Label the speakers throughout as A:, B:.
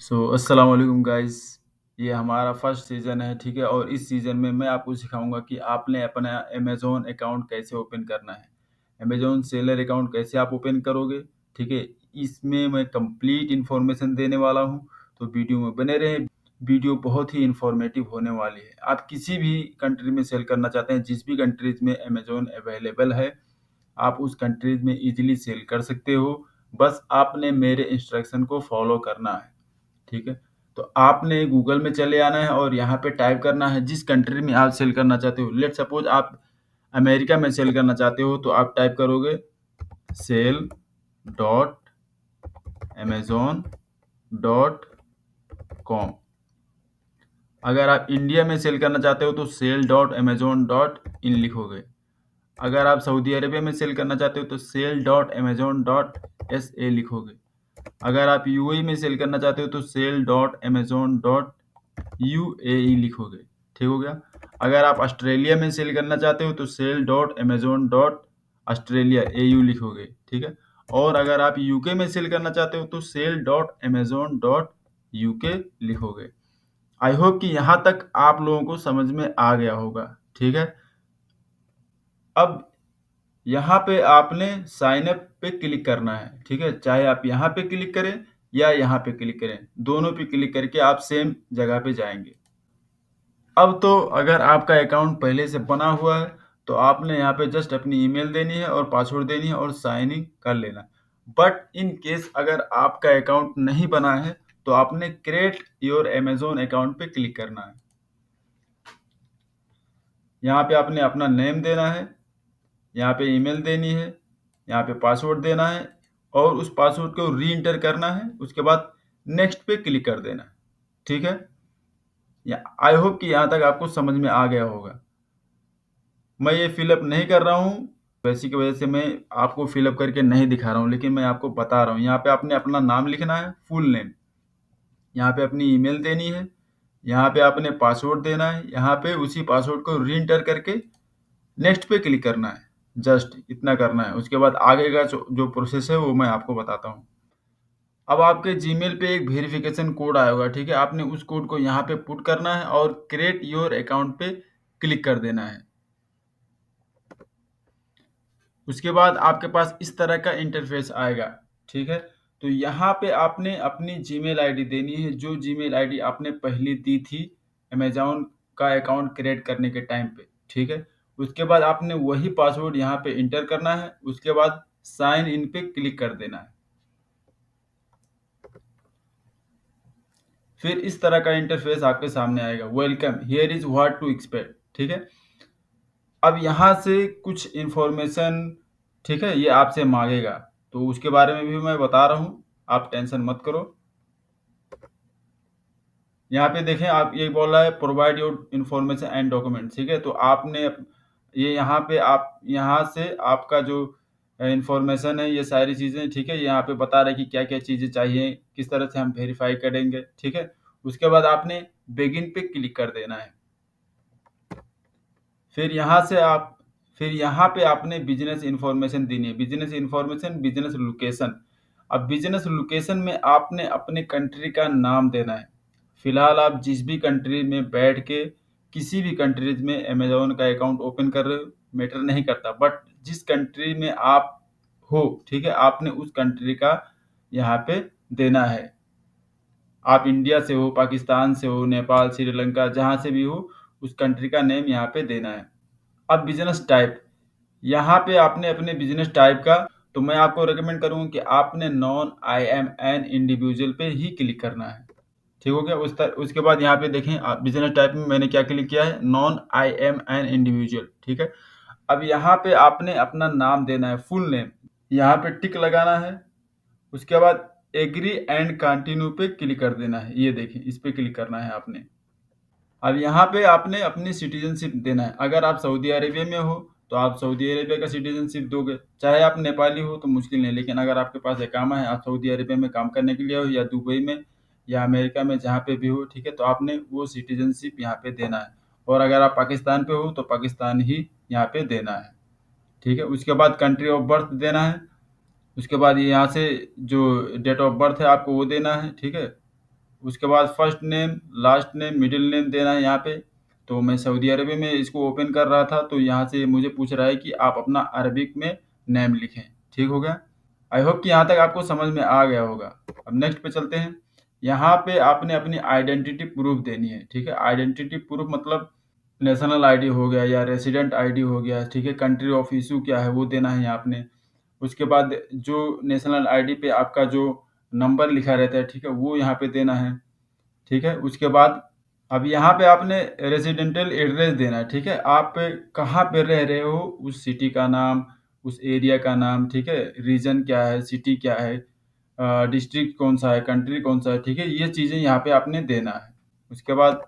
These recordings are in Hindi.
A: अस्सलाम वालेकुम गाइस। ये हमारा फर्स्ट सीज़न है, ठीक है? और इस सीज़न में मैं आपको सिखाऊँगा कि आपने अपना अमेज़न अकाउंट कैसे ओपन करना है। अमेज़न सेलर अकाउंट कैसे आप ओपन करोगे, ठीक है? इसमें मैं कंप्लीट इन्फॉर्मेशन देने वाला हूँ, तो वीडियो में बने रहें। वीडियो बहुत ही इन्फॉर्मेटिव होने वाली है। आप किसी भी कंट्री में सेल करना चाहते हैं, जिस भी कंट्रीज़ में अमेज़न अवेलेबल है, आप उस कंट्रीज़ में ईज़िली सेल कर सकते हो। बस आपने मेरे इंस्ट्रक्शन को फ़ॉलो करना है। ठीक है? तो आपने गूगल में चले आना है और यहाँ पे टाइप करना है जिस कंट्री में आप सेल करना चाहते हो। लेट्स सपोज़ आप अमेरिका में सेल करना चाहते हो, तो आप टाइप करोगे sell dot Amazon dot com. अगर आप इंडिया में सेल करना चाहते हो तो sell dot Amazon dot in लिखोगे। अगर आप सऊदी अरेबिया में सेल करना चाहते हो तो sell dot Amazon dot SA लिखोगे। अगर आप यूएई में सेल करना चाहते हो तो sell dot Amazon dot UAE लिखोगे। ठीक हो गया? अगर आप ऑस्ट्रेलिया में सेल करना चाहते हो तो sell dot Amazon dot Australia AU लिखोगे। ठीक है? और अगर आप यूके में सेल करना चाहते हो तो sell dot Amazon dot UK लिखोगे। आई होप कि यहाँ तक आप लोगों को समझ में आ गया होगा। ठीक है? अब यहाँ पे आपने साइन अप पे क्लिक करना है, ठीक है? चाहे आप यहाँ पे क्लिक करें या यहाँ पे क्लिक करें, दोनों पे क्लिक करके आप सेम जगह पे जाएँगे। अब तो अगर आपका अकाउंट पहले से बना हुआ है, तो आपने यहाँ पे जस्ट अपनी ईमेल देनी है और पासवर्ड देनी है और साइन इन कर लेना है। बट इन केस अगर आपका अकाउंट नहीं बना है, तो आपने क्रिएट योर अमेज़न अकाउंट पे क्लिक करना है। यहाँ पे आपने अपना नेम देना है, यहाँ पे ईमेल देनी है, यहाँ पे पासवर्ड देना है और उस पासवर्ड को री-एंटर करना है। उसके बाद नेक्स्ट पे क्लिक कर देना है। ठीक है? या आई होप कि यहाँ तक आपको समझ में आ गया होगा। मैं ये फ़िल अप नहीं कर रहा हूँ, वैसी की वजह से मैं आपको फ़िल अप करके नहीं दिखा रहा हूँ, लेकिन मैं आपको बता रहा हूँ। यहाँ पे आपने अपना नाम लिखना है, फुल नेम। यहाँ पे अपनी ईमेल देनी है, यहाँ पे आपने पासवर्ड देना है, यहाँ पे उसी पासवर्ड को री-एंटर करके नेक्स्ट पे क्लिक करना है। जस्ट इतना करना है। उसके बाद आगे का जो प्रोसेस है वो मैं आपको बताता हूँ। अब आपके जीमेल पे एक वेरिफिकेशन कोड आया होगा, ठीक है? आपने उस कोड को यहाँ पे पुट करना है और क्रिएट योर अकाउंट पे क्लिक कर देना है। उसके बाद आपके पास इस तरह का इंटरफेस आएगा, ठीक है? तो यहाँ पे आपने अपनी जीमेल आईडी देनी है, जो जीमेल आईडी आपने पहले दी थी अमेज़न का अकाउंट क्रिएट करने के टाइम पे, ठीक है? उसके बाद आपने वही पासवर्ड यहाँ पे एंटर करना है, उसके बाद साइन इन पे क्लिक कर देना है। फिर इस तरह का इंटरफेस आपके सामने आएगा, welcome, here is what to expect, ठीक है? अब यहाँ से कुछ इन्फॉर्मेशन, ठीक है, ये आपसे मांगेगा, तो उसके बारे में भी मैं बता रहा हूँ, आप टेंशन मत करो। यहाँ पे देखें, आप ये बोल रहा है provide your information and document, ठीक है? तो आपने ये यहाँ पे आप यहाँ से आपका जो इन्फॉर्मेशन है, ये सारी चीज़ें, ठीक है, यहाँ पे बता रहा है कि क्या क्या चीज़ें चाहिए, किस तरह से हम वेरीफाई करेंगे, ठीक है? उसके बाद आपने बिगिन पे क्लिक कर देना है। फिर यहाँ से आप फिर यहाँ पे आपने बिज़नेस इन्फॉर्मेशन देनी है। Business information, business location. अब बिज़नेस लोकेशन में आपने अपने कंट्री का नाम देना है। फ़िलहाल आप जिस भी कंट्री में बैठ के किसी भी कंट्रीज़ में अमेज़न का अकाउंट ओपन कर रहे हो, मैटर नहीं करता। बट जिस कंट्री में आप हो, ठीक है? आपने उस कंट्री का यहाँ पे देना है। आप इंडिया से हो, पाकिस्तान से हो, नेपाल, श्रीलंका, जहाँ से भी हो, उस कंट्री का नेम यहाँ पे देना है। अब बिज़नेस टाइप, यहाँ पे आपने अपने बिज़नेस टाइप का, तो मैं आपको रिकमेंड करूँगा कि आपने non I am an individual पे ही क्लिक करना है। ठीक हो गया? उसके बाद यहाँ पे देखें, बिज़नेस टाइप में मैंने क्या क्लिक किया है, non I am an individual, ठीक है? अब यहाँ पे आपने अपना नाम देना है, फुल नेम। यहाँ पे टिक लगाना है। उसके बाद एग्री एंड कंटिन्यू पे क्लिक कर देना है। ये देखिए, इस पे क्लिक करना है आपने। अब यहाँ पे आपने अपनी सिटीजनशिप देना है। अगर आप सऊदी अरेबिया में हो, तो आप सऊदी अरेबिया का सिटीजनशिप दोगे। चाहे आप नेपाली हो तो मुश्किल नहीं, लेकिन अगर आपके पास इकामा है, आप सऊदी अरेबिया में काम करने के लिए हो या दुबई में या अमेरिका में, जहाँ पे भी हो, ठीक है? तो आपने वो सिटीजनशिप यहाँ पे देना है। और अगर आप पाकिस्तान पे हो तो पाकिस्तान ही यहाँ पे देना है, ठीक है? उसके बाद कंट्री ऑफ बर्थ देना है। उसके बाद ये यहाँ से जो डेट ऑफ बर्थ है आपको वो देना है, ठीक है? उसके बाद first name, last name, middle name देना है यहाँ पे। तो मैं सऊदी अरबिया में इसको ओपन कर रहा था, तो यहाँ से मुझे पूछ रहा है कि आप अपना अरबिक में नेम लिखें। ठीक हो गया। आई होप कि यहाँ तक आपको समझ में आ गया होगा। अब नेक्स्ट पे चलते हैं। यहाँ पे आपने अपनी आइडेंटिटी प्रूफ देनी है। ठीक है, आइडेंटिटी प्रूफ मतलब नेशनल आईडी हो गया या रेसिडेंट आईडी हो गया। ठीक है, कंट्री ऑफ इशू क्या है वो देना है आपने। उसके बाद जो नेशनल आईडी पे आपका जो नंबर लिखा रहता है, ठीक है, वो यहाँ पे देना है। ठीक है, उसके बाद अब यहाँ पे आपने रेजिडेंटल एड्रेस देना है। ठीक है, आप कहाँ पे रह रहे हो, उस सिटी का नाम, उस एरिया का नाम। ठीक है, रीजन क्या है, सिटी क्या है, डिस्ट्रिक्ट कौन सा है, कंट्री कौन सा है। ठीक है, ये चीज़ें यहाँ पे आपने देना है। उसके बाद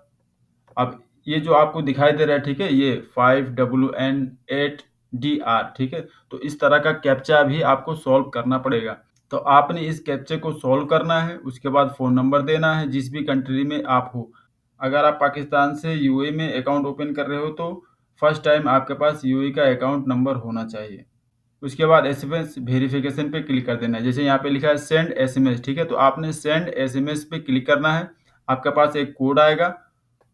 A: अब ये जो आपको दिखाई दे रहा है, ठीक है, ये 5WN8DR। ठीक है, तो इस तरह का कैप्चा भी आपको सॉल्व करना पड़ेगा। तो आपने इस कैप्चे को सॉल्व करना है। उसके बाद फ़ोन नंबर देना है जिस भी कंट्री में आप हो। अगर आप पाकिस्तान से यूएई में अकाउंट ओपन कर रहे हो तो फर्स्ट टाइम आपके पास यूएई का अकाउंट नंबर होना चाहिए। उसके बाद एसएमएस वेरिफिकेशन पे क्लिक कर देना है। जैसे यहाँ पे लिखा है सेंड एसएमएस। ठीक है, तो आपने सेंड एसएमएस पे क्लिक करना है। आपके पास एक कोड आएगा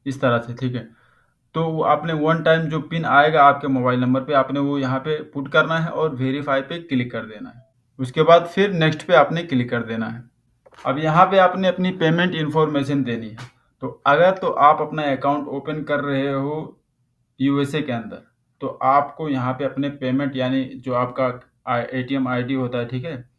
A: इस तरह से। ठीक है, तो वो आपने वन टाइम जो पिन आएगा आपके मोबाइल नंबर पे, आपने वो यहाँ पे पुट करना है और वेरीफाई पे क्लिक कर देना है। उसके बाद फिर नेक्स्ट पे आपने क्लिक कर देना है। अब यहाँ पे आपने अपनी पेमेंट इन्फॉर्मेशन देनी है। तो अगर तो आप अपना अकाउंट ओपन कर रहे हो यूएसए के अंदर, तो आपको यहाँ पे अपने पेमेंट यानी जो आपका एटीएम आईडी होता है, ठीक है,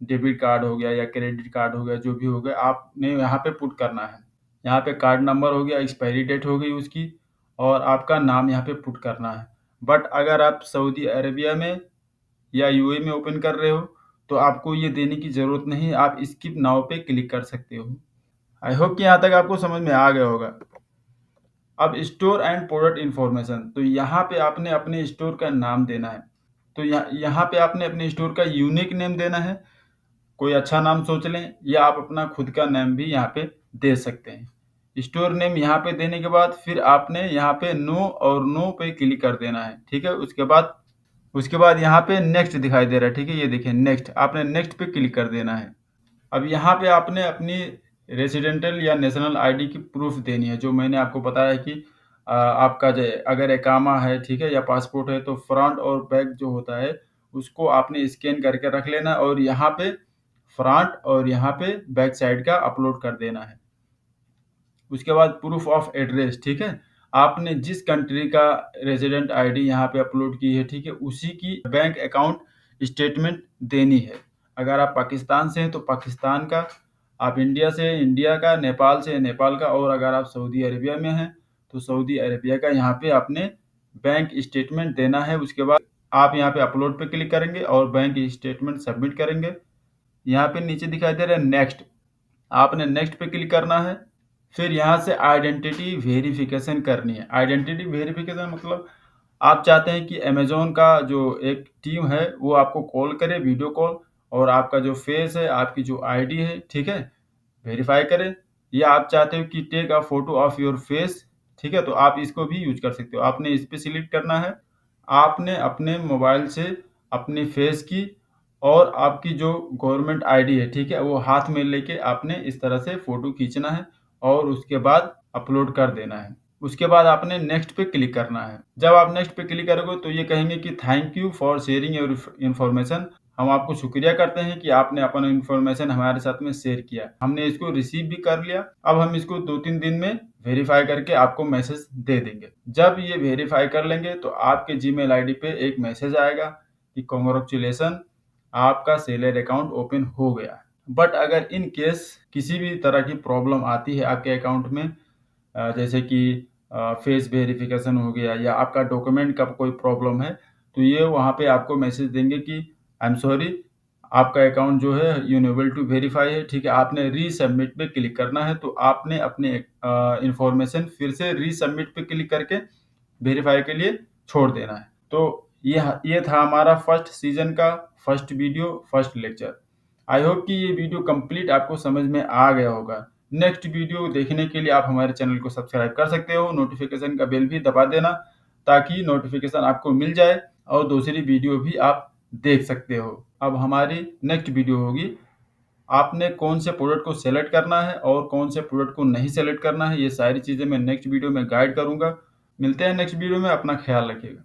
A: डेबिट कार्ड हो गया या क्रेडिट कार्ड हो गया, जो भी हो गया, आपने यहाँ पे पुट करना है। यहाँ पे कार्ड नंबर हो गया, एक्सपायरी डेट हो गई उसकी, और आपका नाम यहाँ पे पुट करना है। बट अगर आप सऊदी अरेबिया में या यूएई में ओपन कर रहे हो तो आपको ये देने की ज़रूरत नहीं, आप स्किप नाउ पे क्लिक कर सकते हो। आई होप कि यहाँ तक आपको समझ में आ गया होगा। अब स्टोर एंड प्रोडक्ट इन्फॉर्मेशन, तो यहाँ पे आपने अपने स्टोर का नाम देना है। तो यहाँ पे आपने अपने स्टोर का यूनिक नेम देना है। कोई अच्छा नाम सोच लें या आप अपना खुद का नेम भी यहाँ पे दे सकते हैं। स्टोर नेम यहाँ पे देने के बाद फिर आपने यहाँ पे नो और नो पे क्लिक कर देना है। ठीक है, उसके बाद यहाँ पे नेक्स्ट दिखाई दे रहा है। ठीक है, ये देखिए नेक्स्ट, आपने नेक्स्ट पे क्लिक कर देना है। अब यहाँ पे आपने अपनी रेसिडेंटल या नेशनल आईडी की प्रूफ देनी है, जो मैंने आपको बताया कि आपका जो अगर इकामा है, ठीक है, या पासपोर्ट है, तो फ्रंट और बैक जो होता है उसको आपने स्कैन करके रख लेना और यहाँ पे फ्रंट और यहाँ पे बैक साइड का अपलोड कर देना है। उसके बाद प्रूफ ऑफ एड्रेस, ठीक है, आपने जिस कंट्री का रेजिडेंट आईडी यहाँ पे अपलोड की है, ठीक है, उसी की बैंक अकाउंट स्टेटमेंट देनी है। अगर आप पाकिस्तान से हैं तो पाकिस्तान का, आप इंडिया से इंडिया का, नेपाल से नेपाल का, और अगर आप सऊदी अरेबिया में हैं तो सऊदी अरेबिया का यहाँ पे आपने बैंक स्टेटमेंट देना है। उसके बाद आप यहाँ पे अपलोड पे क्लिक करेंगे और बैंक स्टेटमेंट सबमिट करेंगे। यहाँ पे नीचे दिखाई दे रहा है नेक्स्ट, आपने नेक्स्ट पे क्लिक करना है। फिर यहाँ से आइडेंटिटी वेरिफिकेशन करनी है। आइडेंटिटी वेरिफिकेशन मतलब आप चाहते हैं कि अमेजोन का जो एक टीम है वो आपको कॉल करे, वीडियो कॉल, और आपका जो फेस है, आपकी जो आईडी है, ठीक है, वेरीफाई करे। या आप चाहते हो कि take a photo of your face, ठीक है, तो आप इसको भी यूज कर सकते हो। आपने इस पे सिलेक्ट करना है। आपने अपने मोबाइल से अपने फेस की और आपकी जो गवर्नमेंट आईडी है, ठीक है, वो हाथ में लेके आपने इस तरह से फोटो खींचना है और उसके बाद अपलोड कर देना है। उसके बाद आपने नेक्स्ट पे क्लिक करना है। जब आप नेक्स्ट पे क्लिक करोगे तो ये कहेंगे कि thank you for sharing your information, हम आपको शुक्रिया करते हैं कि आपने अपना इन्फॉर्मेशन हमारे साथ में शेयर किया। हमने इसको रिसीव भी कर लिया। अब हम इसको 2-3 दिन में वेरीफाई करके आपको मैसेज दे देंगे। जब ये वेरीफाई कर लेंगे तो आपके जीमेल आईडी पे एक मैसेज आएगा कि कांग्रेचुलेसन, आपका सेलर अकाउंट ओपन हो गया है। बट अगर इन केस किसी भी तरह की प्रॉब्लम आती है आपके अकाउंट में, जैसे कि फेस वेरिफिकेशन हो गया या आपका डॉक्यूमेंट का कोई प्रॉब्लम है, तो ये वहाँ पे आपको मैसेज देंगे कि आई एम सॉरी, आपका अकाउंट जो है यूनेबल टू वेरीफाई है। ठीक है, आपने रीसबमिट पे क्लिक करना है। तो आपने अपने इंफॉर्मेशन फिर से रीसबमिट पे क्लिक करके वेरीफाई के लिए छोड़ देना है। तो ये था हमारा फर्स्ट सीजन का first video, first lecture. I hope कि ये वीडियो कंप्लीट आपको समझ में आ गया होगा। नेक्स्ट वीडियो देखने के लिए आप हमारे चैनल को सब्सक्राइब कर सकते हो, नोटिफिकेशन का बेल भी दबा देना ताकि नोटिफिकेशन आपको मिल जाए और दूसरी वीडियो भी आप देख सकते हो। अब हमारी नेक्स्ट वीडियो होगी आपने कौन से प्रोडक्ट को सेलेक्ट करना है और कौन से प्रोडक्ट को नहीं सेलेक्ट करना है, ये सारी चीज़ें मैं नेक्स्ट वीडियो में गाइड करूँगा। मिलते हैं नेक्स्ट वीडियो में, अपना ख्याल रखिएगा।